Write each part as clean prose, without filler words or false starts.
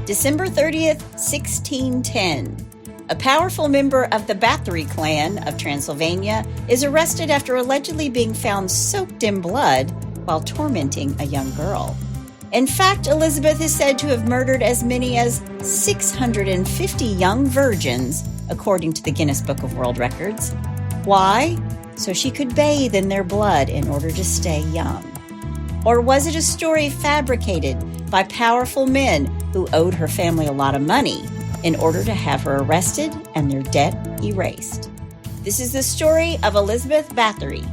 December 30th, 1610. A powerful member of the Báthory clan of Transylvania is arrested after allegedly being found soaked in blood while tormenting a young girl. In fact, Elizabeth is said to have murdered as many as 650 young virgins, according to the Guinness Book of World Records. Why? So she could bathe in their blood in order to stay young. Or was it a story fabricated by powerful men who owed her family a lot of money in order to have her arrested and their debt erased? This is the story of Elizabeth Báthory,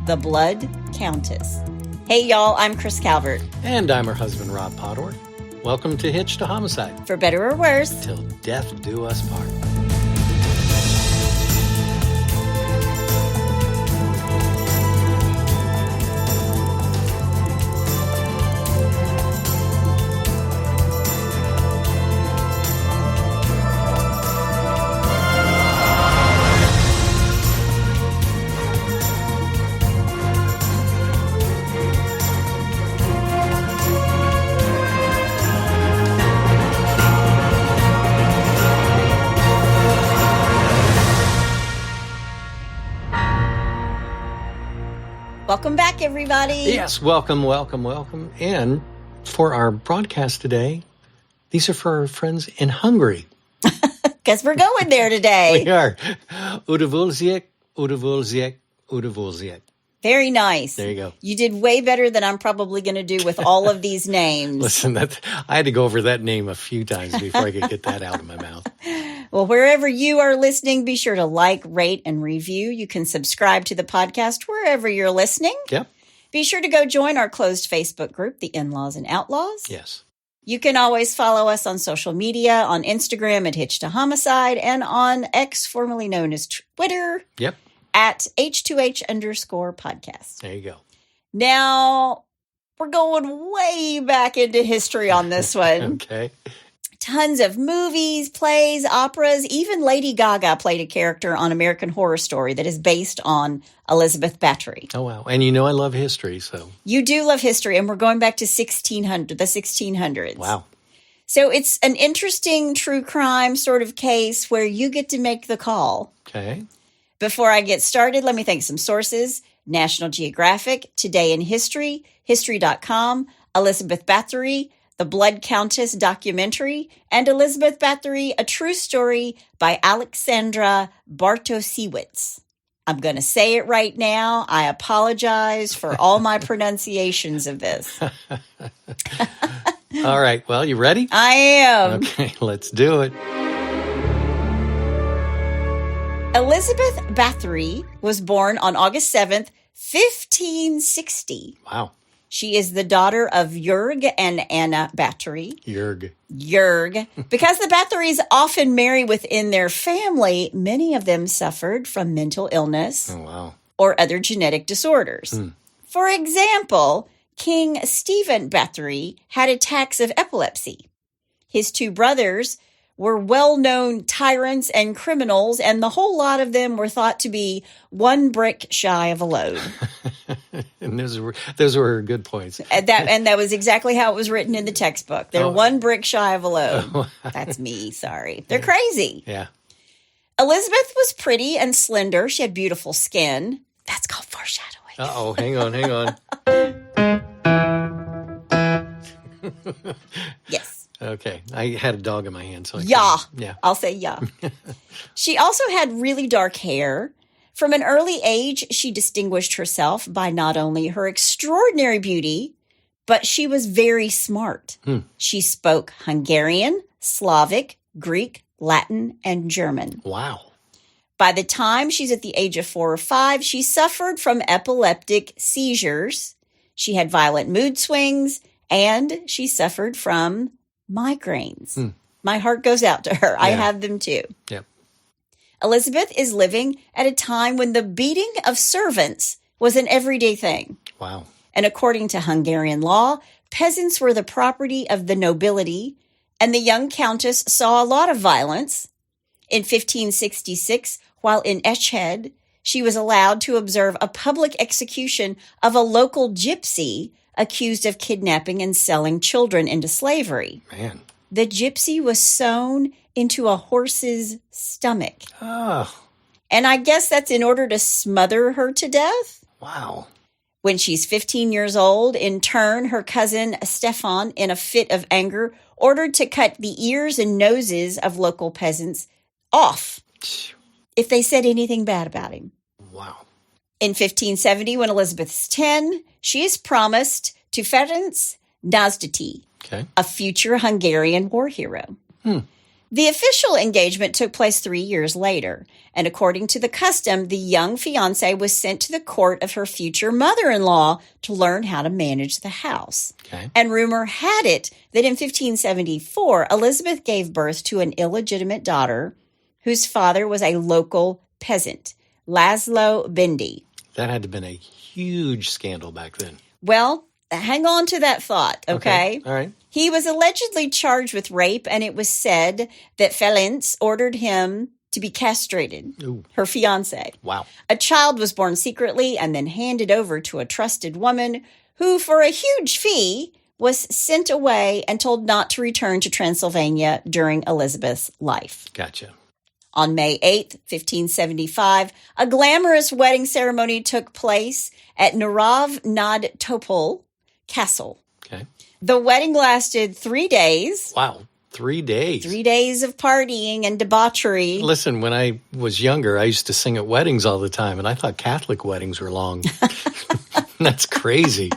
the Blood Countess. Hey, y'all, I'm Chris Calvert. And I'm her husband, Rob Báthory. Welcome to Hitch to Homicide. For better or worse. Till death do us part. Welcome back, everybody. Yes, welcome. And for our broadcast today, these are for our friends in Hungary. Because we're going there today. We are. Udavulziek. Very nice. There you go. You did way better than I'm probably going to do with all of these names. Listen, I had to go over that name a few times before I could get that out of my mouth. Well, wherever you are listening, be sure to like, rate, and review. You can subscribe to the podcast wherever you're listening. Yep. Be sure to go join our closed Facebook group, The In-Laws and Outlaws. Yes. You can always follow us on social media, on Instagram at Hitch to Homicide, and on X, formerly known as Twitter. Yep. At H2H_podcast. There you go. Now, we're going way back into history on this one. Okay. Tons of movies, plays, operas. Even Lady Gaga played a character on American Horror Story that is based on Elizabeth Báthory. Oh, wow. And you know I love history, so. You do love history, and we're going back to the 1600s. Wow. So it's an interesting true crime sort of case where you get to make the call. Okay. Before I get started, let me thank some sources: National Geographic, Today in History, History.com, Elizabeth Báthory, The Blood Countess documentary, and Elizabeth Báthory, A True Story by Alexandra Bartosiewicz. I'm going to say it right now. I apologize for all my pronunciations of this. All right. Well, you ready? I am. Okay, let's do it. Elizabeth Báthory was born on August 7th, 1560. Wow. She is the daughter of Jörg and Anna Báthory. Jörg. Because the Báthorys often marry within their family, many of them suffered from mental illness or other genetic disorders. For example, King Stephen Báthory had attacks of epilepsy. His two brothers were well-known tyrants and criminals, and the whole lot of them were thought to be one brick shy of a load. And those were good points. And that was exactly how it was written in the textbook. They're one brick shy of a load. That's me, sorry. They're crazy. Yeah. Elizabeth was pretty and slender. She had beautiful skin. That's called foreshadowing. Uh-oh, hang on. Yes. Okay. I had a dog in my hand. So Yeah. Yeah. I'll say yeah. She also had really dark hair. From an early age, she distinguished herself by not only her extraordinary beauty, but she was very smart. She spoke Hungarian, Slavic, Greek, Latin, and German. Wow. By the time she's at the age of 4 or 5, she suffered from epileptic seizures. She had violent mood swings, and she suffered from migraines. My heart goes out to her. Yeah. I have them too. Yep. Elizabeth is living at a time when the beating of servants was an everyday thing. Wow. And according to Hungarian law, peasants were the property of the nobility, and the young countess saw a lot of violence. In 1566, while in Eschhed, she was allowed to observe a public execution of a local gypsy accused of kidnapping and selling children into slavery. Man. The gypsy was sewn into a horse's stomach. Oh, And I guess that's in order to smother her to death. wow. When she's 15 years old, in turn, her cousin Stefan, in a fit of anger, ordered to cut the ears and noses of local peasants off if they said anything bad about him. Wow. In 1570, when Elizabeth's 10, she is promised to Ferenc Nagydi, Okay. a future Hungarian war hero. The official engagement took place 3 years later, and according to the custom, the young fiancé was sent to the court of her future mother-in-law to learn how to manage the house. Okay. And rumor had it that in 1574, Elizabeth gave birth to an illegitimate daughter whose father was a local peasant, Laszlo Bindi. That had to have been a huge scandal back then. Well, hang on to that thought, okay? All right. He was allegedly charged with rape, and it was said that Ferenc ordered him to be castrated, Ooh. her fiancé. Wow. A child was born secretly and then handed over to a trusted woman who, for a huge fee, was sent away and told not to return to Transylvania during Elizabeth's life. Gotcha. On May 8th, 1575, a glamorous wedding ceremony took place at Narav nad Topol Castle. Okay. The wedding lasted 3 days. Wow. 3 days. 3 days of partying and debauchery. Listen, when I was younger, I used to sing at weddings all the time, and I thought Catholic weddings were long. That's crazy.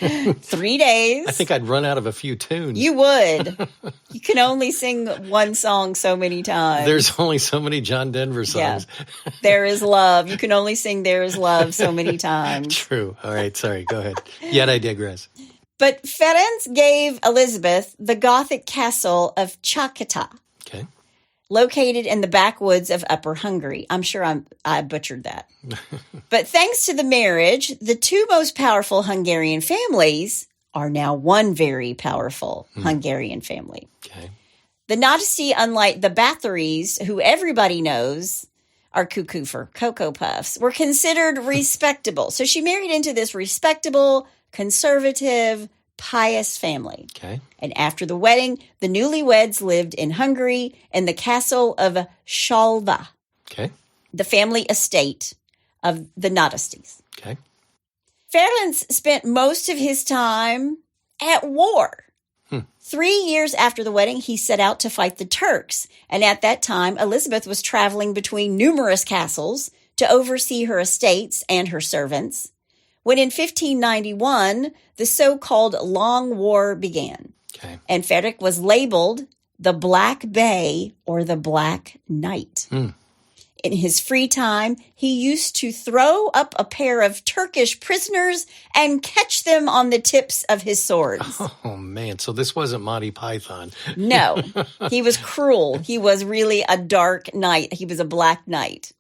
3 days. I think I'd run out of a few tunes. You would. You can only sing one song so many times. There's only so many John Denver songs. Yeah. There is love. You can only sing There Is Love so many times. True. All right. Sorry. Go ahead. Yet I digress. But Ferenc gave Elizabeth the Gothic castle of Čachtice, Okay. located in the backwoods of Upper Hungary. I'm sure I butchered that. But thanks to the marriage, the two most powerful Hungarian families are now one very powerful Hungarian family. Okay. The Nagydi, unlike the Báthorys, who everybody knows are cuckoo for Cocoa Puffs, were considered respectable. So she married into this respectable, conservative, pious family. Okay. And after the wedding, the newlyweds lived in Hungary in the castle of Salva, Okay. the family estate of the Nagydis. Okay. Ferenc spent most of his time at war. 3 years after the wedding, he set out to fight the Turks. And at that time, Elizabeth was traveling between numerous castles to oversee her estates and her servants, when in 1591, the so-called Long War began. Okay. And Ferenc was labeled the Black Bey or the Black Knight. In his free time, he used to throw up a pair of Turkish prisoners and catch them on the tips of his swords. Oh, man. So this wasn't Monty Python. No, he was cruel. He was really a dark knight. He was a black knight.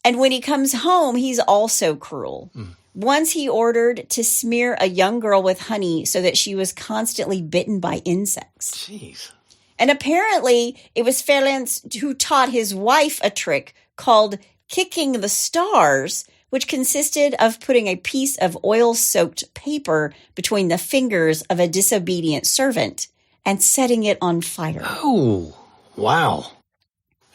And when he comes home, he's also cruel. Once he ordered to smear a young girl with honey so that she was constantly bitten by insects. Jeez. And apparently, it was Ferenc who taught his wife a trick called kicking the stars, which consisted of putting a piece of oil-soaked paper between the fingers of a disobedient servant and setting it on fire. Oh, wow.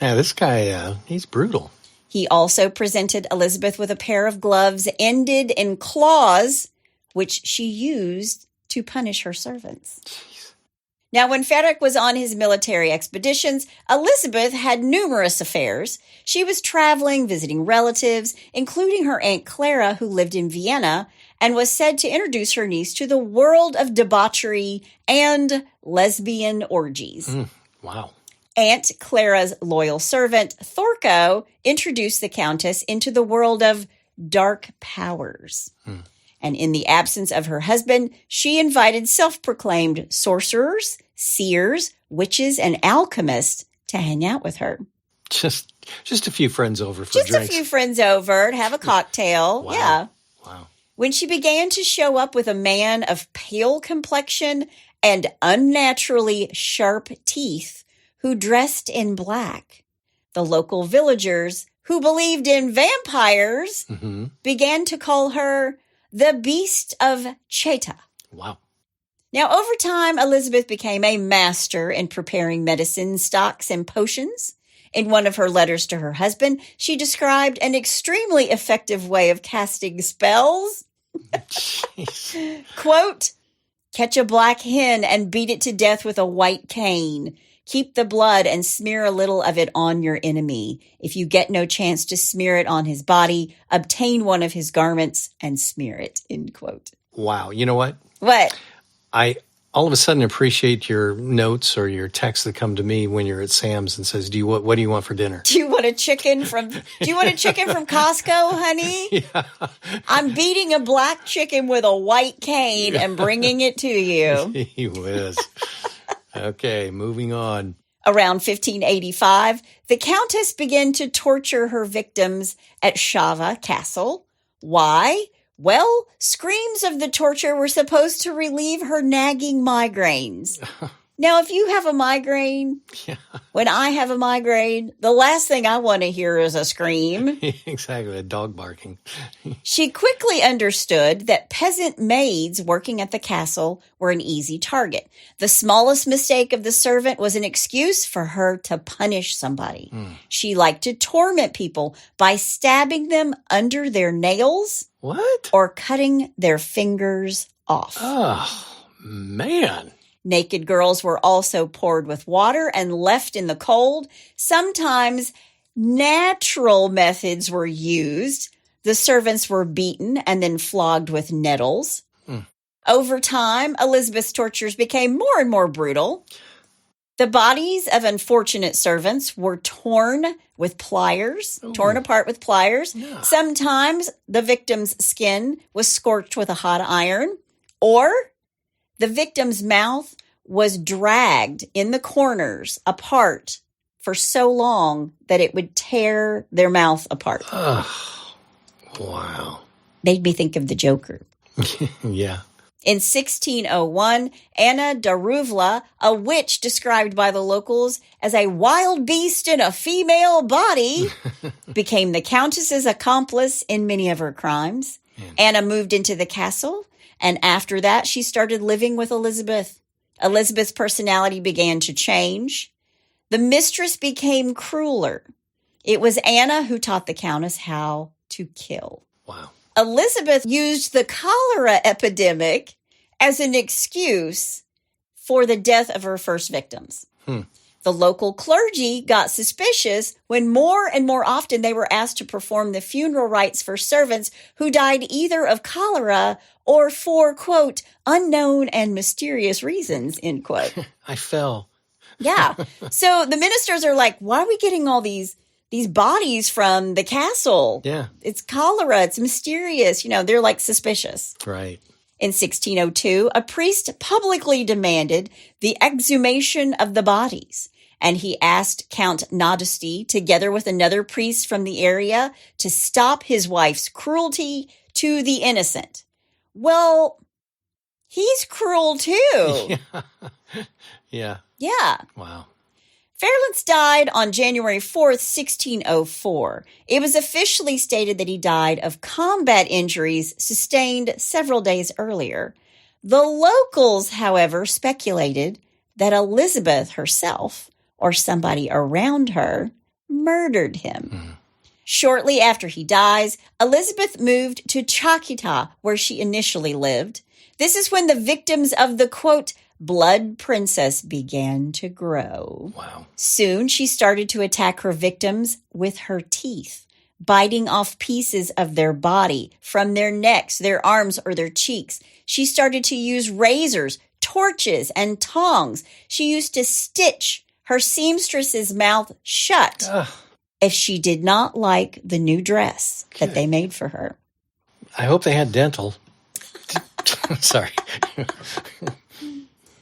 Yeah, this guy, he's brutal. He also presented Elizabeth with a pair of gloves ended in claws, which she used to punish her servants. Jeez. Now, when Ferenc was on his military expeditions, Elizabeth had numerous affairs. She was traveling, visiting relatives, including her Aunt Clara, who lived in Vienna, and was said to introduce her niece to the world of debauchery and lesbian orgies. Wow. Aunt Clara's loyal servant, Thorko, introduced the Countess into the world of dark powers. And in the absence of her husband, she invited self-proclaimed sorcerers, seers, witches, and alchemists to hang out with her. Just a few friends over for Just drinks. a few friends over to have a cocktail. Wow. Yeah. Wow. When she began to show up with a man of pale complexion and unnaturally sharp teeth who dressed in black, the local villagers who believed in vampires began to call her the Beast of Cheta. Wow. Now, over time, Elizabeth became a master in preparing medicine, stocks, and potions. In one of her letters to her husband, she described an extremely effective way of casting spells. Quote, catch a black hen and beat it to death with a white cane. Keep the blood and smear a little of it on your enemy. If you get no chance to smear it on his body, obtain one of his garments and smear it, end quote. Wow. You know what? What? I all of a sudden appreciate your notes or your texts that come to me when you're at Sam's and says, what do you want for dinner? Do you want a chicken from Costco, honey? Yeah. I'm beating a black chicken with a white cane and bringing it to you. He whiz. Okay, moving on. Around 1585, the Countess began to torture her victims at Čachtice Castle. Why? Well, screams of the torture were supposed to relieve her nagging migraines. Now, if you have a migraine, when I have a migraine, the last thing I want to hear is a scream. Exactly, a dog barking. She quickly understood that peasant maids working at the castle were an easy target. The smallest mistake of the servant was an excuse for her to punish somebody. She liked to torment people by stabbing them under their nails. What? Or cutting their fingers off. Oh, man. Naked girls were also poured with water and left in the cold. Sometimes natural methods were used. The servants were beaten and then flogged with nettles. Over time, Elizabeth's tortures became more and more brutal. The bodies of unfortunate servants were torn apart with pliers. Yeah. Sometimes the victim's skin was scorched with a hot iron, or the victim's mouth was dragged in the corners apart for so long that it would tear their mouth apart. Oh, wow. Made me think of the Joker. Yeah. In 1601, Anna Daruvla, a witch described by the locals as a wild beast in a female body, became the Countess's accomplice in many of her crimes. Anna moved into the castle, and after that, she started living with Elizabeth. Elizabeth's personality began to change. The mistress became crueler. It was Anna who taught the Countess how to kill. Wow. Elizabeth used the cholera epidemic as an excuse for the death of her first victims. The local clergy got suspicious when more and more often they were asked to perform the funeral rites for servants who died either of cholera or for, quote, unknown and mysterious reasons, end quote. I fell. Yeah. So the ministers are like, why are we getting all these bodies from the castle? Yeah. It's cholera. It's mysterious. They're like suspicious. Right. In 1602, a priest publicly demanded the exhumation of the bodies, and he asked Count Nadesty, together with another priest from the area, to stop his wife's cruelty to the innocent. Well, he's cruel too. Yeah. Yeah. Wow. Fairlance died on January 4th, 1604. It was officially stated that he died of combat injuries sustained several days earlier. The locals, however, speculated that Elizabeth herself or somebody around her murdered him. Shortly after he dies, Elizabeth moved to Čachtice, where she initially lived. This is when the victims of the, quote, Blood Princess began to grow. Wow. Soon she started to attack her victims with her teeth, biting off pieces of their body from their necks, their arms, or their cheeks. She started to use razors, torches, and tongs. She used to stitch her seamstress's mouth shut if she did not like the new dress that they made for her. I hope they had dental. Sorry.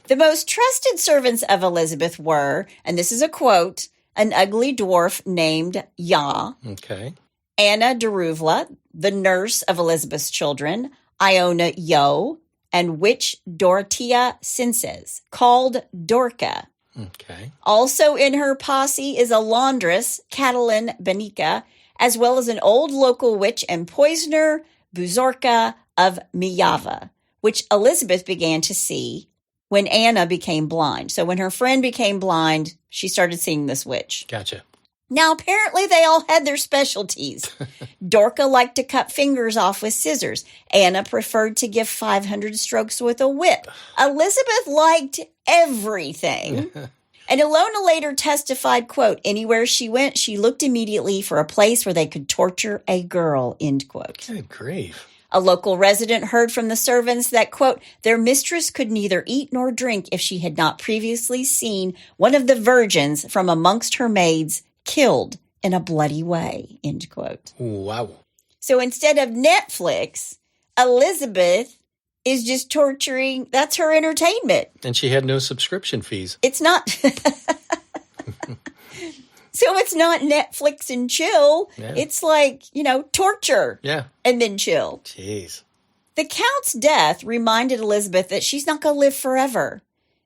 The most trusted servants of Elizabeth were, and this is a quote, an ugly dwarf named Ya, Okay. Anna Daruvla, the nurse of Elizabeth's children, Iona Yo, and witch Dorothea Sinses, called Dorca. Okay. Also in her posse is a laundress, Catalin Benica, as well as an old local witch and poisoner, Buzorka of Mijava, which Elizabeth began to see when Anna became blind. So when her friend became blind, she started seeing this witch. Gotcha. Now, apparently they all had their specialties. Dorca liked to cut fingers off with scissors. Anna preferred to give 500 strokes with a whip. Elizabeth liked everything. And Ilona later testified, quote, anywhere she went, she looked immediately for a place where they could torture a girl, end quote. Good grief. A local resident heard from the servants that, quote, their mistress could neither eat nor drink if she had not previously seen one of the virgins from amongst her maids killed in a bloody way, end quote. Wow. So instead of Netflix, Elizabeth is just torturing. That's her entertainment. And she had no subscription fees. It's not. So it's not Netflix and chill. Yeah. It's like, torture. Yeah. And then chill. Jeez. The Count's death reminded Elizabeth that she's not going to live forever.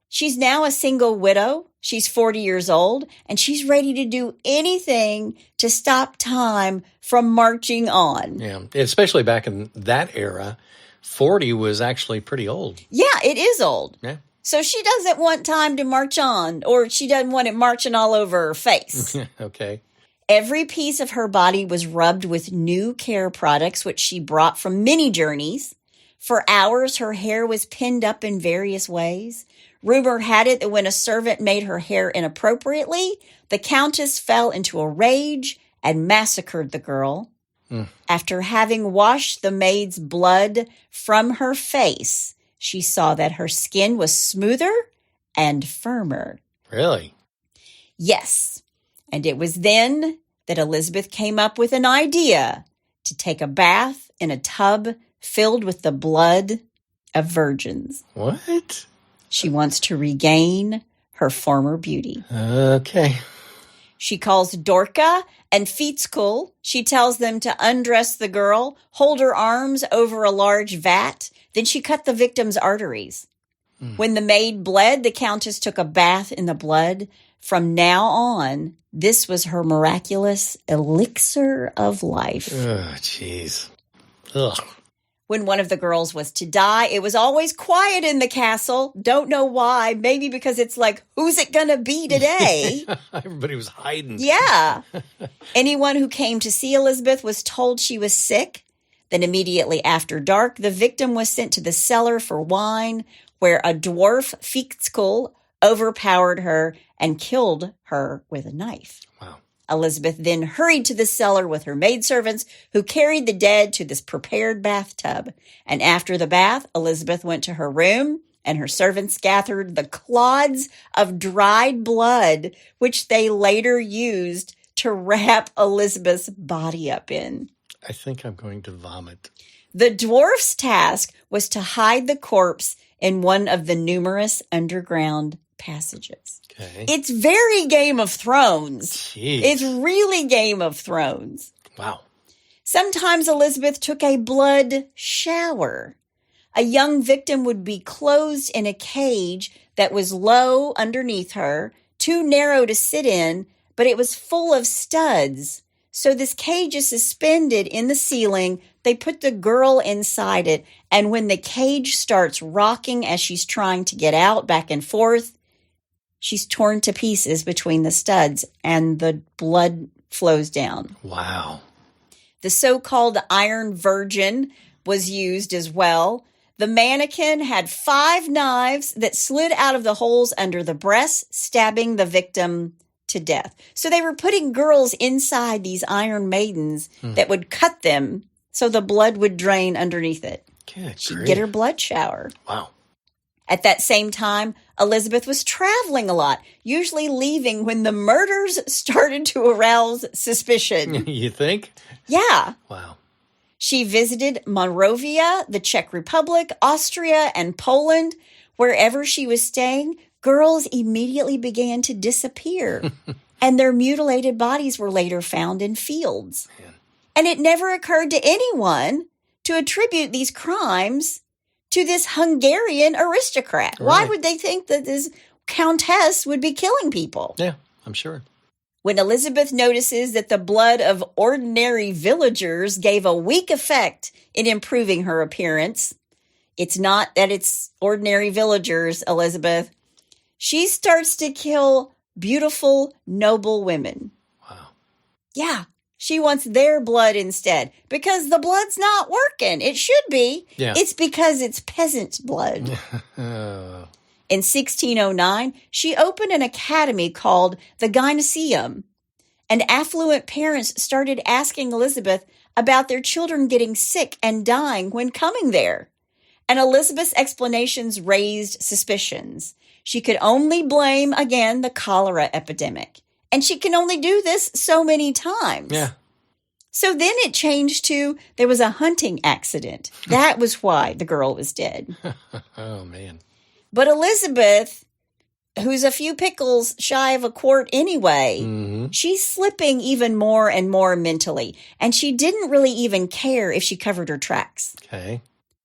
She's now a single widow. She's 40 years old, and she's ready to do anything to stop time from marching on. Yeah, especially back in that era, 40 was actually pretty old. Yeah, it is old. Yeah. So she doesn't want time to march on, or she doesn't want it marching all over her face. Okay. Every piece of her body was rubbed with new care products, which she brought from many journeys. For hours, her hair was pinned up in various ways. Rumor had it that when a servant made her hair inappropriately, the Countess fell into a rage and massacred the girl. After having washed the maid's blood from her face, she saw that her skin was smoother and firmer. Really? Yes. And it was then that Elizabeth came up with an idea to take a bath in a tub filled with the blood of virgins. What? She wants to regain her former beauty. Okay. She calls Dorca and Fitzkul. She tells them to undress the girl, hold her arms over a large vat. Then she cut the victim's arteries. When the maid bled, the Countess took a bath in the blood. From now on, this was her miraculous elixir of life. Oh, jeez. Ugh. When one of the girls was to die, it was always quiet in the castle. Don't know why. Maybe because it's like, who's it going to be today? Everybody was hiding. Yeah. Anyone who came to see Elizabeth was told she was sick. Then immediately after dark, the victim was sent to the cellar for wine, where a dwarf, Fitzkul, overpowered her and killed her with a knife. Wow. Elizabeth then hurried to the cellar with her maidservants, who carried the dead to this prepared bathtub. And after the bath, Elizabeth went to her room, and her servants gathered the clods of dried blood, which they later used to wrap Elizabeth's body up in. I think I'm going to vomit. The dwarf's task was to hide the corpse in one of the numerous underground passages. Okay. It's very Game of Thrones. Jeez. It's really Game of Thrones. Wow. Sometimes Elizabeth took a blood shower. A young victim would be closed in a cage that was low underneath her, too narrow to sit in, but it was full of studs. So this cage is suspended in the ceiling. They put the girl inside it, and when the cage starts rocking as she's trying to get out back and forth, she's torn to pieces between the studs, and the blood flows down. Wow. The so-called Iron Virgin was used as well. The mannequin had 5 knives that slid out of the holes under the breasts, stabbing the victim to death. So they were putting girls inside these iron maidens that would cut them so the blood would drain underneath it. She'd get her blood shower. Wow. At that same time, Elizabeth was traveling a lot, usually leaving when the murders started to arouse suspicion. You think? Yeah. Wow. She visited Moravia, the Czech Republic, Austria, and Poland. Wherever she was staying, girls immediately began to disappear, and their mutilated bodies were later found in fields. Man. And it never occurred to anyone to attribute these crimes to this Hungarian aristocrat. Right. Why would they think that this countess would be killing people? Yeah, I'm sure. When Elizabeth notices that the blood of ordinary villagers gave a weak effect in improving her appearance, It's not that it's ordinary villagers, Elizabeth. She starts to kill beautiful, noble women. Wow. Yeah. She wants their blood instead because the blood's not working. It should be. Yeah. It's because it's peasant blood. In 1609, she opened an academy called the Gymnasium, and affluent parents started asking Elizabeth about their children getting sick and dying when coming there. And Elizabeth's explanations raised suspicions. She could only blame, again, the cholera epidemic. And she can only do this so many times. Yeah. So then it changed to there was a hunting accident. That was why the girl was dead. Oh, man. But Elizabeth, who's a few pickles shy of a quart anyway, she's slipping even more and more mentally. And she didn't really even care if she covered her tracks. Okay.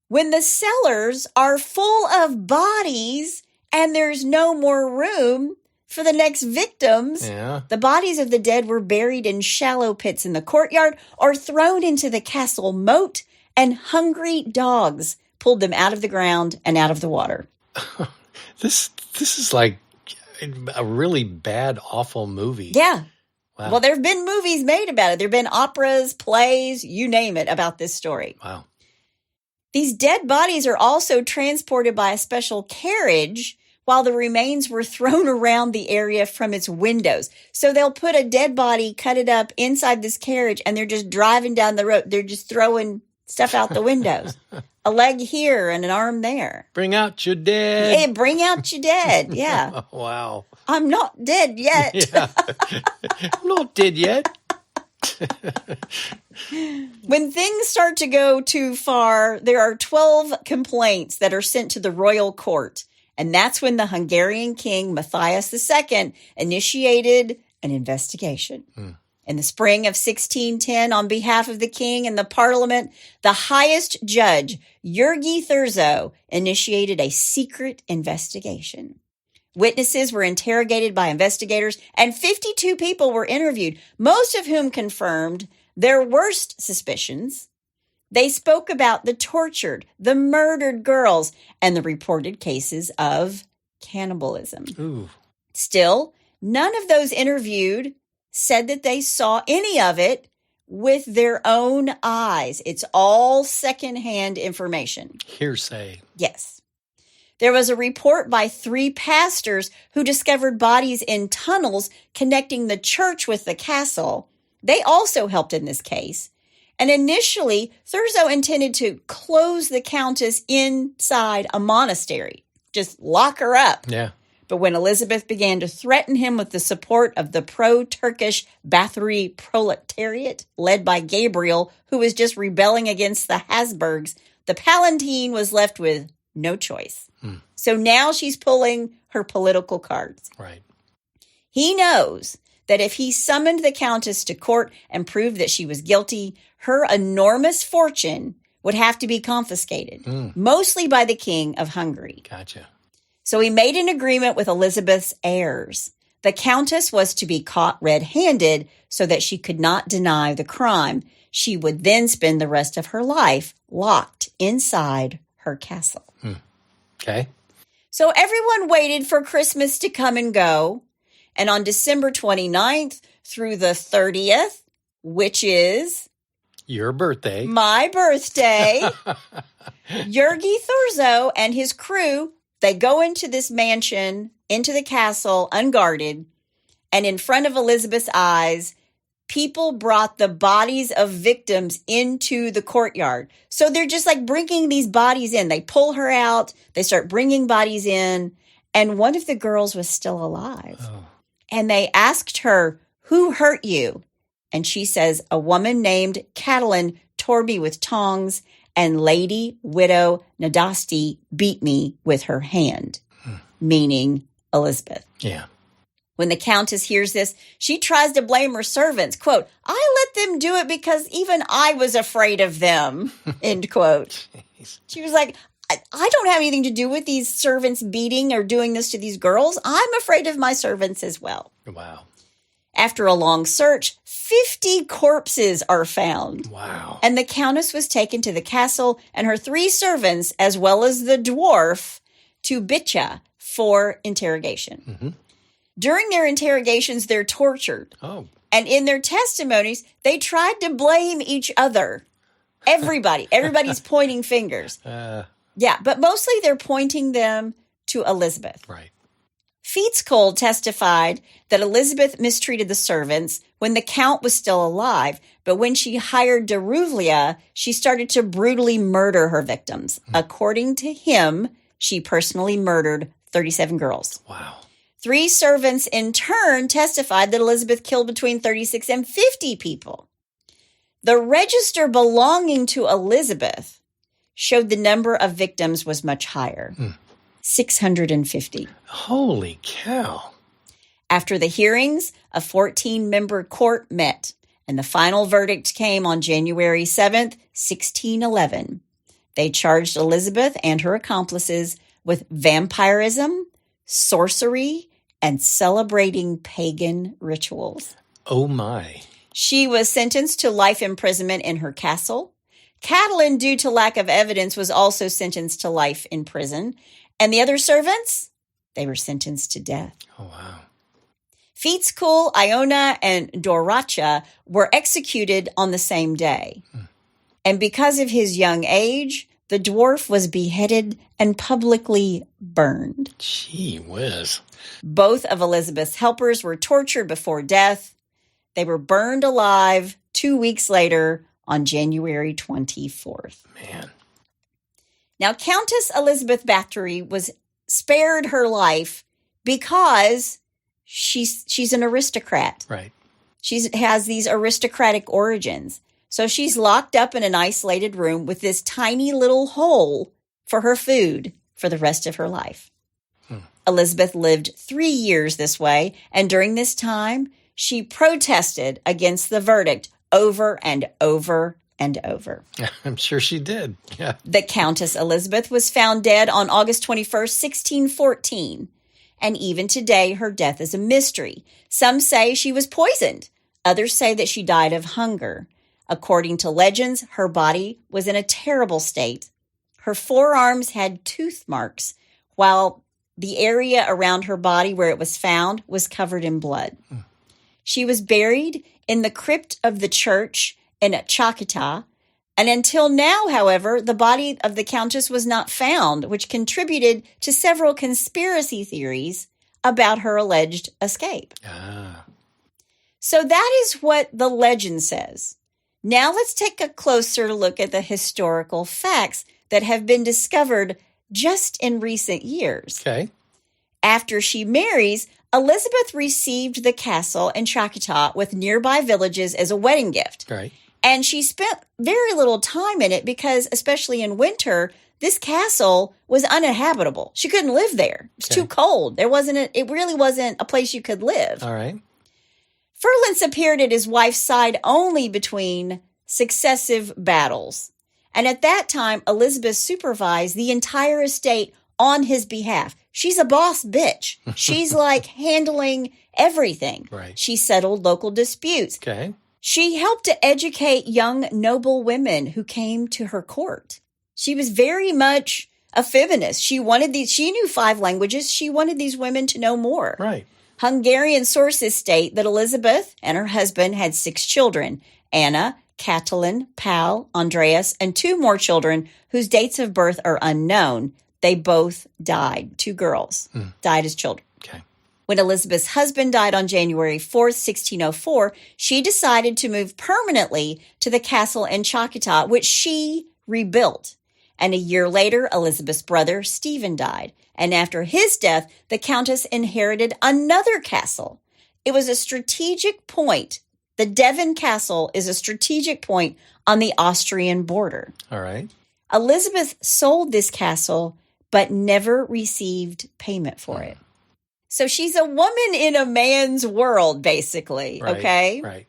When the cellars are full of bodies and there's no more room for the next victims, the bodies of the dead were buried in shallow pits in the courtyard or thrown into the castle moat, and hungry dogs pulled them out of the ground and out of the water. This is like a really bad, awful movie. Yeah. Wow. Well, there have been movies made about it. There have been operas, plays, you name it, about this story. Wow. These dead bodies are also transported by a special carriage while the remains were thrown around the area from its windows. So they'll put a dead body, cut it up inside this carriage, and they're just driving down the road. They're just throwing stuff out the windows. A leg here and an arm there. Bring out your dead. Yeah, bring out your dead. Yeah. Wow. I'm not dead yet. Yeah. I'm not dead yet. When things start to go too far, there are 12 complaints that are sent to the royal court. And that's when the Hungarian king, Matthias II, initiated an investigation. In the spring of 1610, on behalf of the king and the parliament, the highest judge, Jurgi Thurzo, initiated a secret investigation. Witnesses were interrogated by investigators, and 52 people were interviewed, most of whom confirmed their worst suspicions. They spoke about the tortured, the murdered girls, and the reported cases of cannibalism. Ooh. Still, none of those interviewed said that they saw any of it with their own eyes. It's all secondhand information. Hearsay. Yes. There was a report by 3 pastors who discovered bodies in tunnels connecting the church with the castle. They also helped in this case. And initially, Thurzo intended to close the Countess inside a monastery, just lock her up. Yeah. But when Elizabeth began to threaten him with the support of the pro-Turkish Báthory proletariat, led by Gabriel, who was just rebelling against the Habsburgs, the Palatine was left with no choice. So now she's pulling her political cards. Right. He knows that if he summoned the Countess to court and proved that she was guilty, her enormous fortune would have to be confiscated, mostly by the King of Hungary. Gotcha. So he made an agreement with Elizabeth's heirs. The Countess was to be caught red-handed so that she could not deny the crime. She would then spend the rest of her life locked inside her castle. Okay. So everyone waited for Christmas to come and go. And on December 29th through the 30th, which is Your birthday. my birthday, Jurgi Thurzo and his crew, they go into this mansion, into the castle, unguarded. And in front of Elizabeth's eyes, people brought the bodies of victims into the courtyard. So they're just like bringing these bodies in. They pull her out. They start bringing bodies in. And one of the girls was still alive. Oh. And they asked her, "Who hurt you?" And she says, "A woman named Catalin tore me with tongs, and Lady Widow Nadasti beat me with her hand," meaning Elizabeth. Yeah. When the Countess hears this, she tries to blame her servants. Quote, "I let them do it because even I was afraid of them," end quote. She was like, I don't have anything to do with these servants beating or doing this to these girls. I'm afraid of my servants as well. Wow. After a long search, 50 corpses are found. Wow. And the Countess was taken to the castle and her 3 servants, as well as the dwarf, to Bycha for interrogation. Mm-hmm. During their interrogations, they're tortured. Oh. And in their testimonies, they tried to blame each other. Everybody's pointing fingers. Yeah, but mostly they're pointing them to Elizabeth. Right. Feetskold testified that Elizabeth mistreated the servants when the Count was still alive, but when she hired Daruvlia, she started to brutally murder her victims. According to him, she personally murdered 37 girls. Wow. 3 servants in turn testified that Elizabeth killed between 36 and 50 people. The register belonging to Elizabeth showed the number of victims was much higher. 650. Holy cow. After the hearings, a 14-member court met, and the final verdict came on January 7th, 1611. They charged Elizabeth and her accomplices with vampirism, sorcery, and celebrating pagan rituals. Oh, my. She was sentenced to life imprisonment in her castle. Catelyn, due to lack of evidence, was also sentenced to life in prison. And the other servants, they were sentenced to death. Oh, wow. Feetskold, Iona, and Doracha were executed on the same day. And because of his young age, the dwarf was beheaded and publicly burned. Gee whiz. Both of Elizabeth's helpers were tortured before death. They were burned alive 2 weeks later on January 24th. Man. Now, Countess Elizabeth Báthory was spared her life because she's an aristocrat. Right. She has these aristocratic origins. So she's locked up in an isolated room with this tiny little hole for her food for the rest of her life. Elizabeth lived 3 years this way, and during this time, she protested against the verdict over and over and over. I'm sure she did. Yeah. The Countess Elizabeth was found dead on August 21st, 1614. And even today, her death is a mystery. Some say she was poisoned. Others say that she died of hunger. According to legends, her body was in a terrible state. Her forearms had tooth marks, while the area around her body where it was found was covered in blood. She was buried in the crypt of the church in Čachtice, and until now, however, the body of the Countess was not found, which contributed to several conspiracy theories about her alleged escape. So that is what the legend says. Now let's take a closer look at the historical facts that have been discovered just in recent years. Okay. After she marries, Elizabeth received the castle in Čachtice with nearby villages as a wedding gift. Right. And she spent very little time in it because, especially in winter, this castle was uninhabitable. She couldn't live there. It was too cold. It really wasn't a place you could live. All right. Furlance appeared at his wife's side only between successive battles. And at that time, Elizabeth supervised the entire estate on his behalf. She's a boss bitch. She's like handling everything. Right. She settled local disputes. Okay. She helped to educate young noble women who came to her court. She was very much a feminist. She knew 5 languages. She wanted these women to know more. Right. Hungarian sources state that Elizabeth and her husband had 6 children, Anna, Catelyn, Pal, Andreas, and 2 more children whose dates of birth are unknown. They both died. 2 girls died as children. Okay. When Elizabeth's husband died on January 4th, 1604, she decided to move permanently to the castle in Čachtice, which she rebuilt. And a year later, Elizabeth's brother, Stephen, died. And after his death, the Countess inherited another castle. It was a strategic point. The Devon Castle is a strategic point on the Austrian border. All right. Elizabeth sold this castle, but never received payment for it. So she's a woman in a man's world, basically, Right, okay? Right.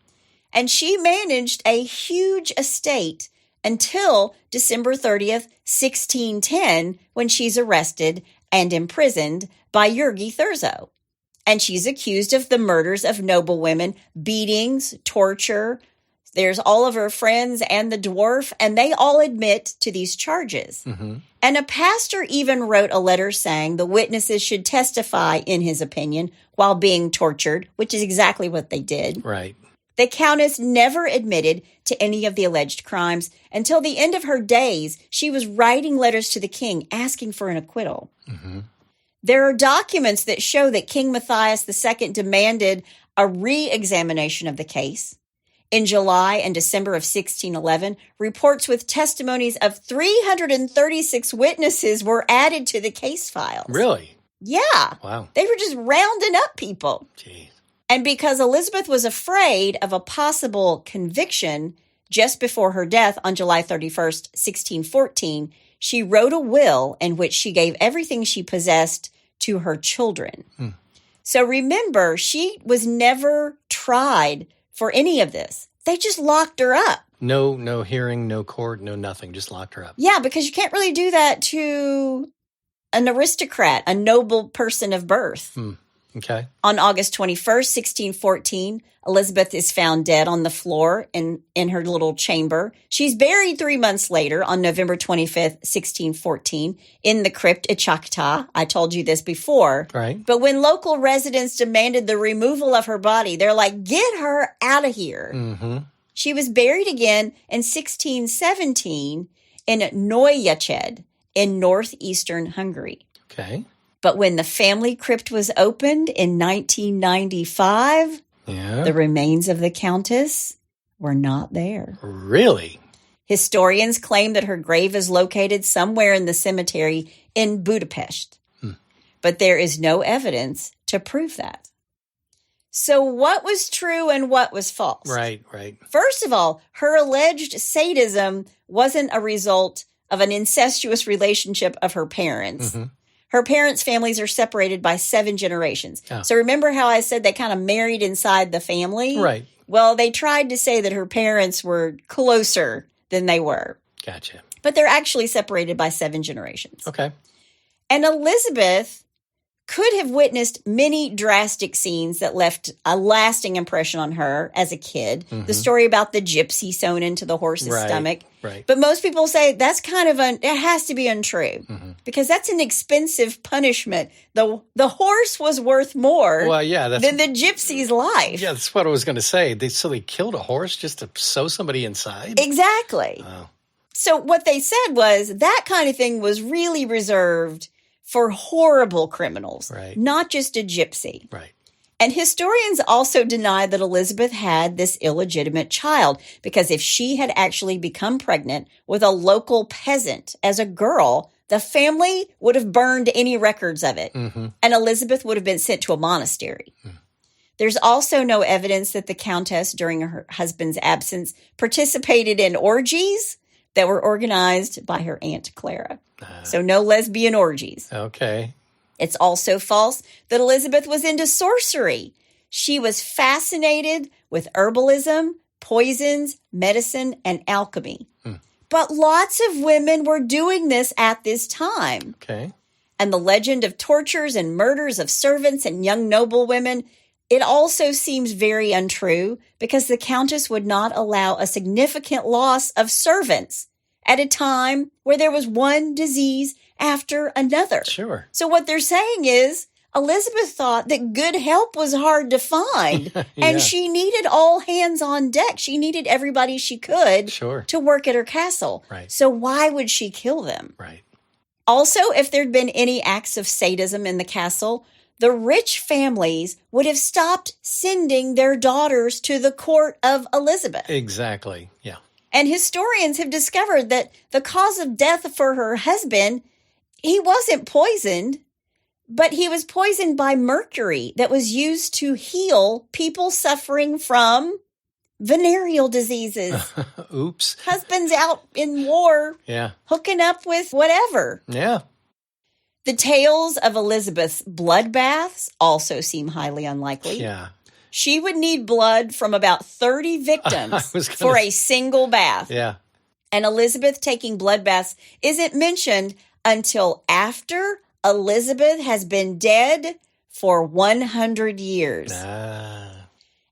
And she managed a huge estate until December 30th, 1610, when she's arrested and imprisoned by Jurgi Thurzo. And she's accused of the murders of noble women, beatings, torture. There's all of her friends and the dwarf, and they all admit to these charges. Mm-hmm. And a pastor even wrote a letter saying the witnesses should testify, in his opinion, while being tortured, which is exactly what they did. Right. The Countess never admitted to any of the alleged crimes. Until the end of her days, she was writing letters to the king asking for an acquittal. Mm-hmm. There are documents that show that King Matthias II demanded a re-examination of the case. In July and December of 1611, reports with testimonies of 336 witnesses were added to the case files. Really? Yeah. Wow. They were just rounding up people. Jeez. And because Elizabeth was afraid of a possible conviction just before her death on July 31st, 1614, she wrote a will in which she gave everything she possessed to her children. So remember, she was never tried for any of this. They just locked her up. No hearing, no court, no nothing. Just locked her up. Yeah, because you can't really do that to an aristocrat, a noble person of birth. Okay. On August 21st, 1614, Elizabeth is found dead on the floor in her little chamber. She's buried 3 months later on November 25th, 1614, in the crypt at Čachtice. I told you this before. Right. But when local residents demanded the removal of her body, they're like, get her out of here. Mm-hmm. She was buried again in 1617 in Neujöced in northeastern Hungary. Okay. But when the family crypt was opened in 1995, the remains of the Countess were not there. Really? Historians claim that her grave is located somewhere in the cemetery in Budapest. But there is no evidence to prove that. So what was true and what was false? Right. First of all, her alleged sadism wasn't a result of an incestuous relationship of her parents. Mm-hmm. Her parents' families are separated by 7 generations. Oh. So remember how I said they kind of married inside the family? Right. Well, they tried to say that her parents were closer than they were. Gotcha. But they're actually separated by 7 generations. Okay. And Elizabeth could have witnessed many drastic scenes that left a lasting impression on her as a kid. Mm-hmm. The story about the gypsy sewn into the horse's stomach. Right. But most people say that's kind of it has to be untrue because that's an expensive punishment. The horse was worth more than the gypsy's life. Yeah, that's what I was going to say. So they killed a horse just to sew somebody inside? Exactly. Wow. So what they said was that kind of thing was really reserved for horrible criminals, not just a gypsy. Right. And historians also deny that Elizabeth had this illegitimate child because if she had actually become pregnant with a local peasant as a girl, the family would have burned any records of it. Mm-hmm. And Elizabeth would have been sent to a monastery. There's also no evidence that the Countess, during her husband's absence, participated in orgies that were organized by her Aunt Clara. So no lesbian orgies. Okay. It's also false that Elizabeth was into sorcery. She was fascinated with herbalism, poisons, medicine, and alchemy. But lots of women were doing this at this time. Okay. And the legend of tortures and murders of servants and young noble women, it also seems very untrue because the Countess would not allow a significant loss of servants at a time where there was one disease after another. Sure. So what they're saying is Elizabeth thought that good help was hard to find and she needed all hands on deck. She needed everybody she could to work at her castle. Right. So why would she kill them? Right. Also, if there'd been any acts of sadism in the castle, the rich families would have stopped sending their daughters to the court of Elizabeth. Exactly. Yeah. And historians have discovered that the cause of death for her husband, he wasn't poisoned, but he was poisoned by mercury that was used to heal people suffering from venereal diseases. Oops. Husbands out in war, hooking up with whatever. Yeah. The tales of Elizabeth's bloodbaths also seem highly unlikely. Yeah. She would need blood from about 30 victims for a single bath. Yeah. And Elizabeth taking blood baths isn't mentioned until after Elizabeth has been dead for 100 years.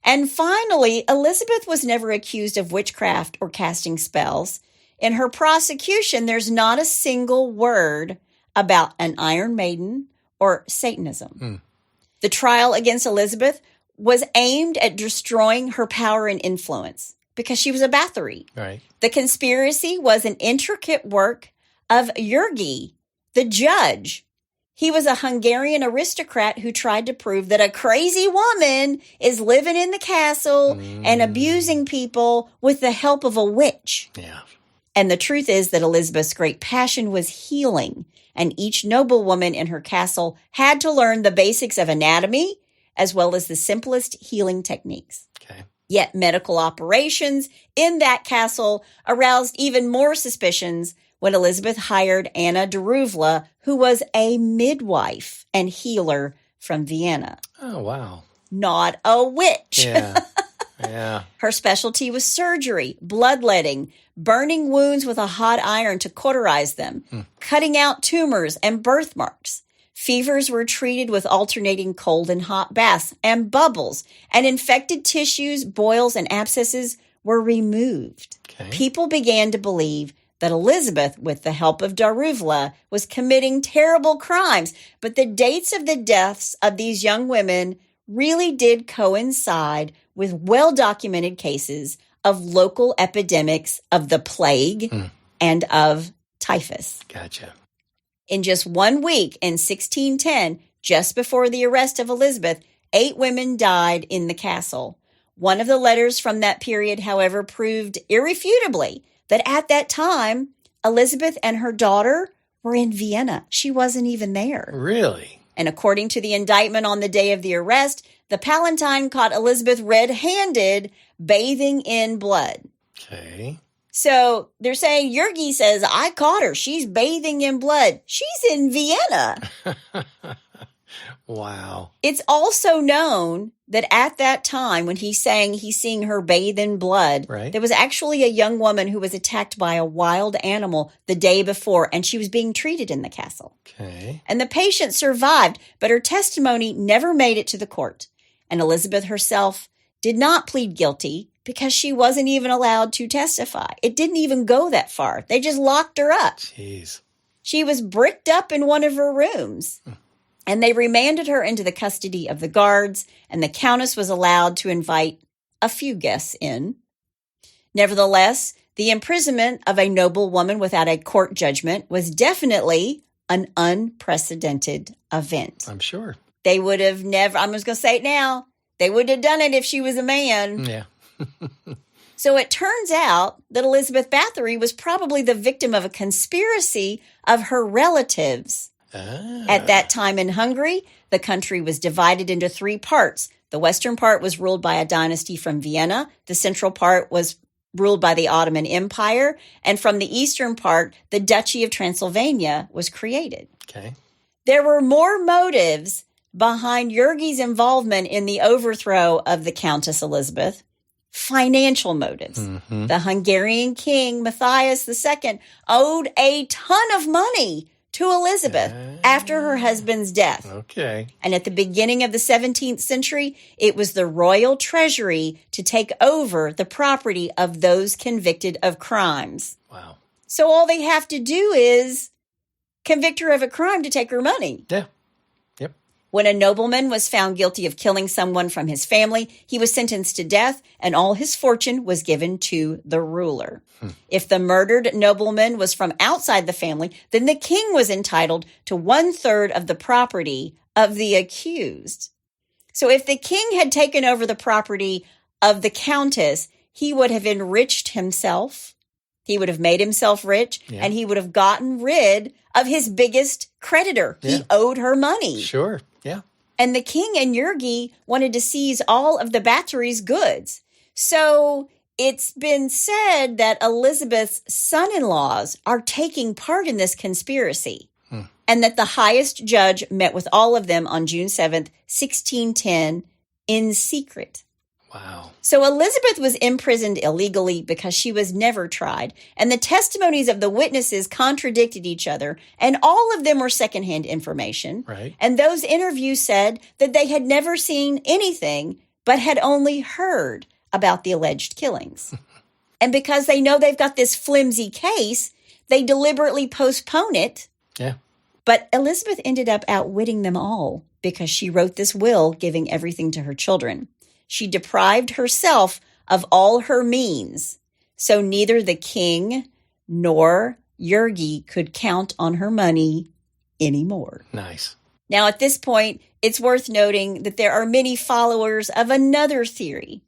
And finally, Elizabeth was never accused of witchcraft or casting spells. In her prosecution, there's not a single word about an Iron Maiden or Satanism. The trial against Elizabeth was aimed at destroying her power and influence because she was a Báthory. Right. The conspiracy was an intricate work of Jurgi, the judge. He was a Hungarian aristocrat who tried to prove that a crazy woman is living in the castle and abusing people with the help of a witch. Yeah. And the truth is that Elizabeth's great passion was healing, and each noblewoman in her castle had to learn the basics of anatomy as well as the simplest healing techniques. Okay. Yet medical operations in that castle aroused even more suspicions when Elizabeth hired Anna Daruvla, who was a midwife and healer from Vienna. Oh, wow. Not a witch. Yeah. Yeah. Her specialty was surgery, bloodletting, burning wounds with a hot iron to cauterize them, cutting out tumors and birthmarks. Fevers were treated with alternating cold and hot baths and bubbles, and infected tissues, boils, and abscesses were removed. Okay. People began to believe that Elizabeth, with the help of Daruvla, was committing terrible crimes, but the dates of the deaths of these young women really did coincide with well-documented cases of local epidemics of the plague and of typhus. Gotcha. In just 1 week in 1610, just before the arrest of Elizabeth, 8 women died in the castle. One of the letters from that period, however, proved irrefutably that at that time, Elizabeth and her daughter were in Vienna. She wasn't even there. Really? And according to the indictment on the day of the arrest, the Palatine caught Elizabeth red-handed bathing in blood. Okay. So they're saying, Jurgi says, I caught her. She's bathing in blood. She's in Vienna. Wow. It's also known that at that time, when he's saying he's seeing her bathe in blood, Right. there was actually a young woman who was attacked by a wild animal the day before, and she was being treated in the castle. Okay. And the patient survived, but her testimony never made it to the court. And Elizabeth herself did not plead guilty because she wasn't even allowed to testify. It didn't even go that far. They just locked her up. Jeez. She was bricked up in one of her rooms. And they remanded her into the custody of the guards, and the Countess was allowed to invite a few guests in. Nevertheless, the imprisonment of a noble woman without a court judgment was definitely an unprecedented event. I'm sure. They would have never, I'm just going to say it now, they wouldn't have done it if she was a man. Yeah. So it turns out that Elizabeth Báthory was probably the victim of a conspiracy of her relatives. At that time in Hungary, the country was divided into 3 parts. The western part was ruled by a dynasty from Vienna. The central part was ruled by the Ottoman Empire. And from the eastern part, the Duchy of Transylvania was created. Okay. There were more motives behind Jurgi's involvement in the overthrow of the Countess Elizabeth. Financial motives. The Hungarian king, Matthias II, owed a ton of money to Elizabeth after her husband's death. Okay. And at the beginning of the 17th century, it was the royal treasury to take over the property of those convicted of crimes. Wow. So all they have to do is convict her of a crime to take her money. Yeah. Yep. When a nobleman was found guilty of killing someone from his family, he was sentenced to death, and all his fortune was given to the ruler. If the murdered nobleman was from outside the family, then the king was entitled to 1/3 of the property of the accused. So if the king had taken over the property of the countess, he would have enriched himself. He would have made himself rich, and he would have gotten rid of his biggest creditor. Yeah. He owed her money. Sure. Yeah. And the king and Jurgi wanted to seize all of the Báthory's goods. So it's been said that Elizabeth's son-in-laws are taking part in this conspiracy, and that the highest judge met with all of them on June 7th, 1610, in secret. Wow. So Elizabeth was imprisoned illegally because she was never tried, and the testimonies of the witnesses contradicted each other, and all of them were secondhand information. Right. And those interviews said that they had never seen anything, but had only heard about the alleged killings. And because they know they've got this flimsy case, they deliberately postpone it. Yeah. But Elizabeth ended up outwitting them all because she wrote this will giving everything to her children. She deprived herself of all her means, so neither the king nor Jurgi could count on her money anymore. Nice. Now, at this point, it's worth noting that there are many followers of another theory.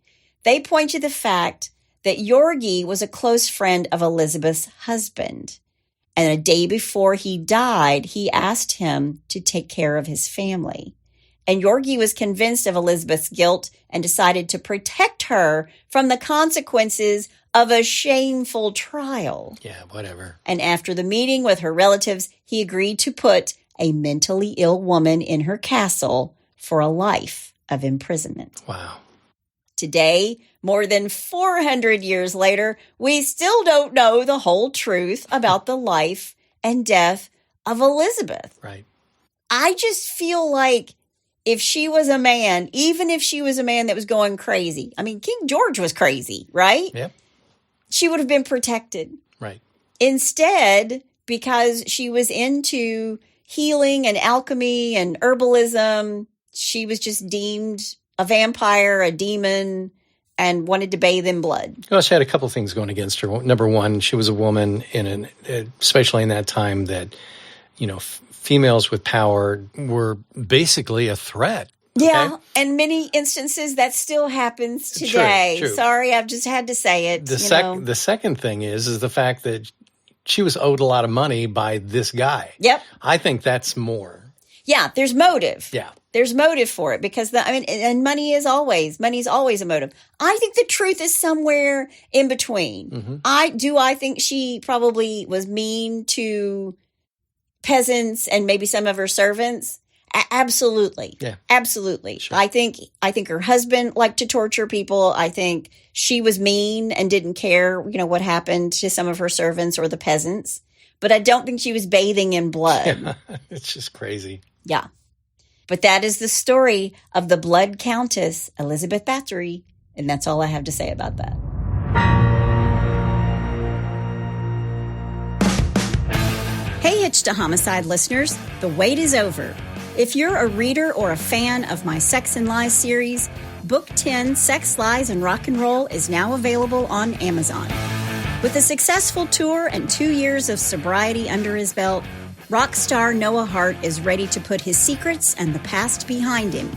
They point to the fact that Jurgi was a close friend of Elizabeth's husband. And a day before he died, he asked him to take care of his family. And Jurgi was convinced of Elizabeth's guilt and decided to protect her from the consequences of a shameful trial. Yeah, whatever. And after the meeting with her relatives, he agreed to put a mentally ill woman in her castle for a life of imprisonment. Wow. Today, more than 400 years later, we still don't know the whole truth about the life and death of Elizabeth. Right. I just feel like if she was a man, even if she was a man that was going crazy, I mean, King George was crazy, right? Yep. She would have been protected. Right. Instead, because she was into healing and alchemy and herbalism, she was just deemed a vampire, a demon, and wanted to bathe in blood. Well, she had a couple of things going against her. Number one, she was a woman especially in that time that, females with power were basically a threat. Yeah, okay? And many instances that still happens today. True. Sorry, I've just had to say it. The second thing is the fact that she was owed a lot of money by this guy. Yep. I think that's more. Yeah, there's motive. Yeah. There's motive for it because and money's always a motive. I think the truth is somewhere in between. Mm-hmm. I think she probably was mean to peasants and maybe some of her servants. Absolutely. Yeah. Absolutely. Sure. I think her husband liked to torture people. I think she was mean and didn't care, what happened to some of her servants or the peasants. But I don't think she was bathing in blood. Yeah, it's just crazy. Yeah. But that is the story of the Blood Countess, Elizabeth Báthory, and that's all I have to say about that. Hey, Hitch to Homicide listeners, the wait is over. If you're a reader or a fan of my Sex and Lies series, Book 10, Sex, Lies, and Rock and Roll is now available on Amazon. With a successful tour and 2 years of sobriety under his belt, rock star Noah Hart is ready to put his secrets and the past behind him.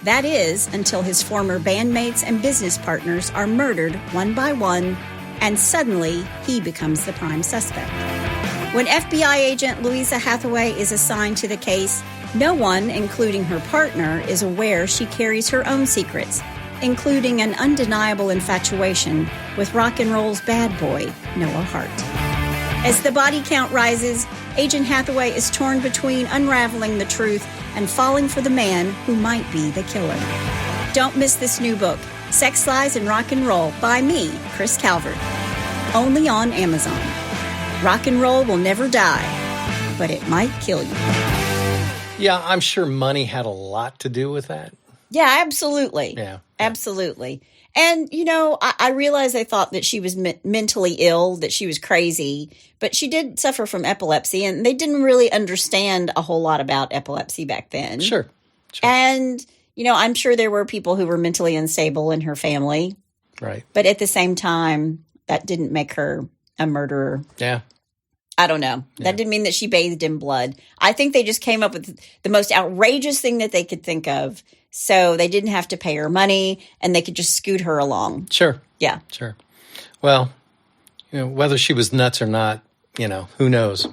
That is, until his former bandmates and business partners are murdered one by one, and suddenly he becomes the prime suspect. When FBI agent Louisa Hathaway is assigned to the case, no one, including her partner, is aware she carries her own secrets, including an undeniable infatuation with rock and roll's bad boy, Noah Hart. As the body count rises, Agent Hathaway is torn between unraveling the truth and falling for the man who might be the killer. Don't miss this new book, Sex, Lies, and Rock and Roll, by me, Chris Calvert. Only on Amazon. Rock and roll will never die, but it might kill you. Yeah, I'm sure money had a lot to do with that. Yeah, absolutely. Yeah. Absolutely. And, I realized I thought that she was mentally ill, that she was crazy, but she did suffer from epilepsy, and they didn't really understand a whole lot about epilepsy back then. Sure. And, I'm sure there were people who were mentally unstable in her family. Right. But at the same time, that didn't make her a murderer. Yeah. I don't know. Yeah. That didn't mean that she bathed in blood. I think they just came up with the most outrageous thing that they could think of. So they didn't have to pay her money and they could just scoot her along. Sure. Yeah. Sure. Well, whether she was nuts or not, who knows?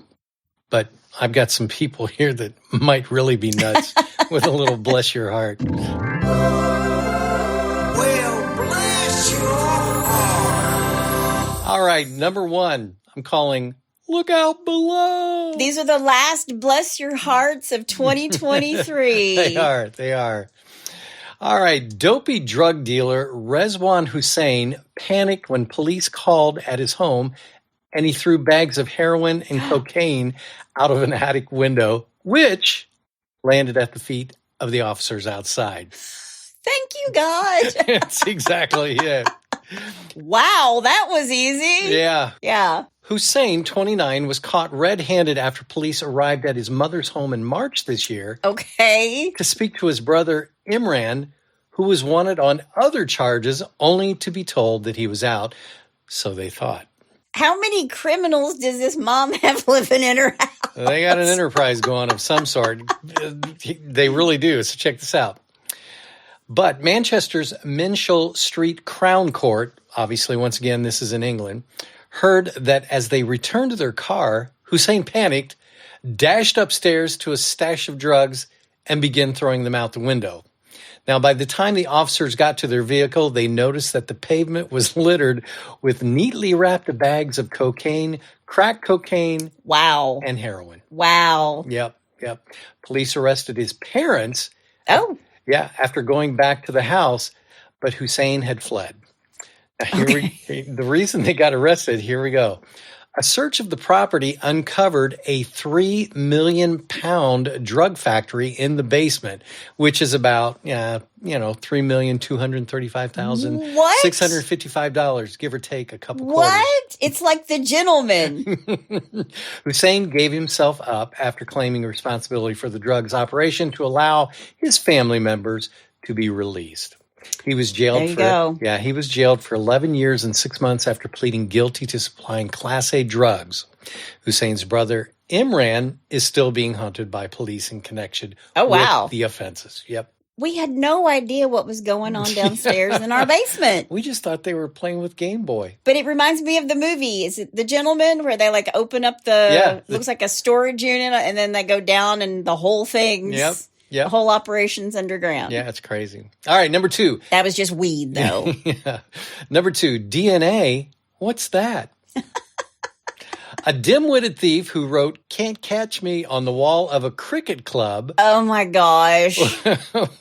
But I've got some people here that might really be nuts with a little bless your heart. Well, bless your heart. All right. Number one, I'm calling Look Out Below. These are the last bless your hearts of 2023. They are. All right. Dopey drug dealer Rezwan Hussein panicked when police called at his home, and he threw bags of heroin and cocaine out of an attic window, which landed at the feet of the officers outside. Thank you, God. That's exactly it. Wow, that was easy. Yeah. Yeah. Hussein, 29, was caught red-handed after police arrived at his mother's home in March this year Okay. to speak to his brother Imran, who was wanted on other charges, only to be told that he was out, so they thought. How many criminals does this mom have living in her house? They got an enterprise going of some sort. They really do, so check this out. But Manchester's Minshall Street Crown Court, obviously, once again, this is in England, heard that as they returned to their car, Hussein panicked, dashed upstairs to a stash of drugs, and began throwing them out the window. Now, by the time the officers got to their vehicle, they noticed that the pavement was littered with neatly wrapped bags of cocaine, crack cocaine, Wow. and heroin. Wow. Yep. Police arrested his parents. Oh. Yeah, after going back to the house, but Hussein had fled. Now, the reason they got arrested, here we go. A search of the property uncovered a 3 million pound drug factory in the basement, which is about, $3,235,655, give or take a couple quarters. What? It's like The Gentleman. Hussein gave himself up after claiming responsibility for the drugs operation to allow his family members to be released. He was jailed he was jailed for 11 years and 6 months after pleading guilty to supplying Class A drugs. Hussein's brother Imran is still being hunted by police in connection with the offenses. Yep. We had no idea what was going on downstairs in our basement. We just thought they were playing with Game Boy. But it reminds me of the movie. Is it The Gentleman, where they open up looks like a storage unit, and then they go down and the whole thing's... Yep. The whole operation's underground. Yeah, it's crazy. All right, number 2. That was just weed, though. Yeah. Number 2, DNA. What's that? A dim-witted thief who wrote "Can't Catch Me" on the wall of a cricket club. Oh, my gosh.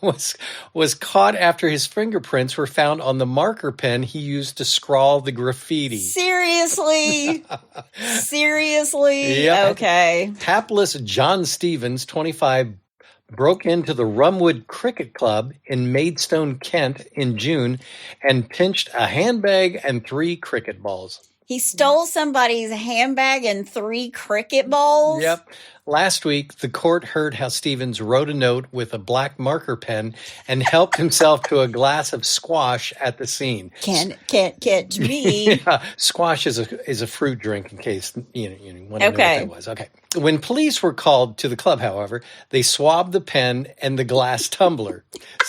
was caught after his fingerprints were found on the marker pen he used to scrawl the graffiti. Seriously? Seriously? Yep. Okay. Hapless John Stevens, 25, broke into the Rumwood Cricket Club in Maidstone, Kent in June and pinched a handbag and 3 cricket balls. He stole somebody's handbag and 3 cricket balls? Yep. Last week, the court heard how Stevens wrote a note with a black marker pen and helped himself to a glass of squash at the scene. Can't catch me. Yeah, squash is a fruit drink, in case you want to know what that was. Okay. When police were called to the club, however, they swabbed the pen and the glass tumbler.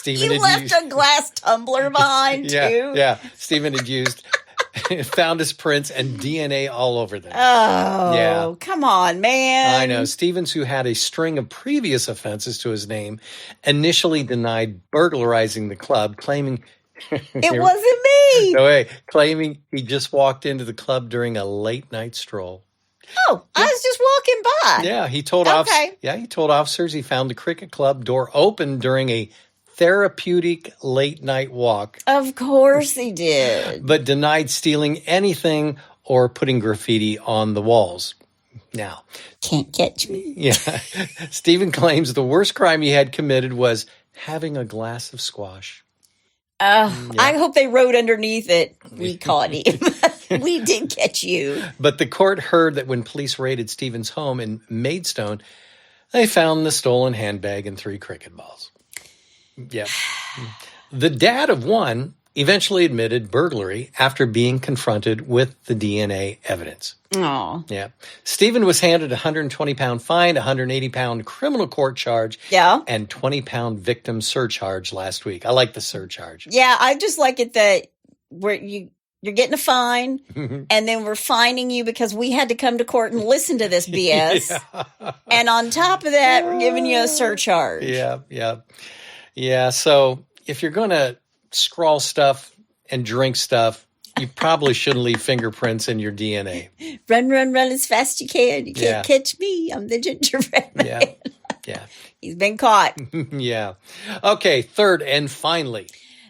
You left a glass tumbler behind, too? Yeah. Stephen had found his prints and DNA all over them. Oh, yeah. Come on, man. I know. Stevens, who had a string of previous offenses to his name, initially denied burglarizing the club, claiming... It wasn't me! No way. Claiming he just walked into the club during a late-night stroll. Oh, I was just walking by. Yeah, he told officers he found the cricket club door open during a therapeutic late-night walk. Of course he did. But denied stealing anything or putting graffiti on the walls. Now, can't catch me. Yeah. Stephen claims the worst crime he had committed was having a glass of squash. I hope they wrote underneath it, "We caught him." We did catch you. But the court heard that when police raided Stephen's home in Maidstone, they found the stolen handbag and 3 cricket balls. Yep. The dad of one eventually admitted burglary after being confronted with the DNA evidence. Oh. Yeah. Stephen was handed a 120-pound fine, a 180-pound criminal court charge, and 20-pound victim surcharge last week. I like the surcharge. Yeah, I just like it that you're getting a fine, and then we're fining you because we had to come to court and listen to this BS. Yeah. And on top of that, we're giving you a surcharge. Yeah, so if you're going to scrawl stuff and drink stuff, you probably shouldn't leave fingerprints in your DNA. Run as fast as you can. You can't catch me. I'm the gingerbread man. Yeah. He's been caught. Yeah. Okay, third and finally.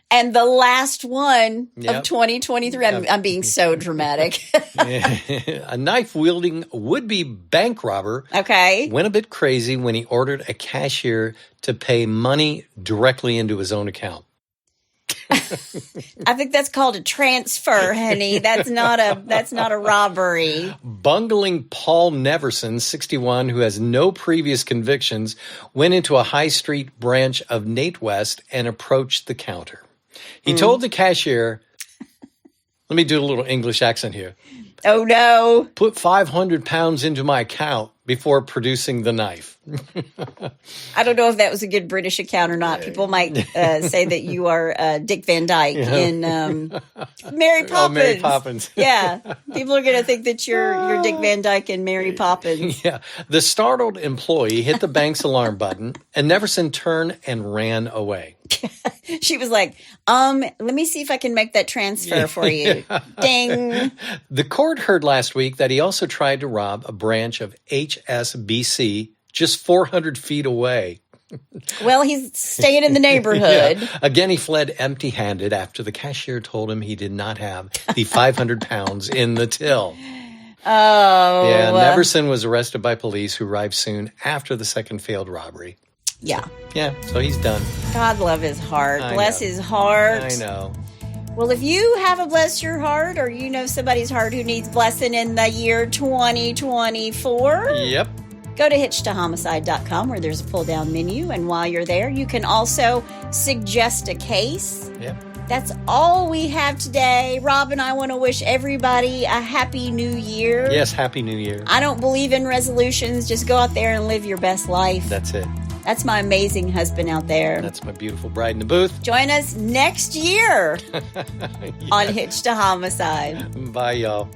And the last one Yep. of 2023. I'm being so dramatic. A knife-wielding would-be bank robber Okay. went a bit crazy when he ordered a cashier to pay money directly into his own account. I think that's called a transfer, honey. That's not a robbery. Bungling Paul Neverson, 61, who has no previous convictions, went into a high street branch of NatWest and approached the counter. He told the cashier, let me do a little English accent here, Oh no. put 500 pounds into my account before producing the knife. I don't know if that was a good British account or not. People might say that you are Dick Van Dyke in Mary Poppins. Oh, Mary Poppins. Yeah. People are going to think that you're Dick Van Dyke in Mary Poppins. Yeah. The startled employee hit the bank's alarm button, and Neverson turned and ran away. She was like, let me see if I can make that transfer for you. Ding. The court heard last week that he also tried to rob a branch of HSBC just 400 feet away. Well, he's staying in the neighborhood. Yeah. Again, he fled empty-handed after the cashier told him he did not have the 500 pounds in the till. Oh. Yeah, Neverson was arrested by police who arrived soon after the second failed robbery. Yeah. Yeah, so he's done. God love his heart. I Bless know. his heart. I know. Well, if you have a bless your heart or you know somebody's heart who needs blessing in the year 2024, Yep. go to hitchtahomicide.com where there's a pull-down menu. And while you're there, you can also suggest a case. Yep. That's all we have today. Rob and I want to wish everybody a happy new year. Yes, Happy New Year. I don't believe in resolutions. Just go out there and live your best life. That's it. That's my amazing husband out there. That's my beautiful bride in the booth. Join us next year on Hitch to Homicide. Bye, y'all.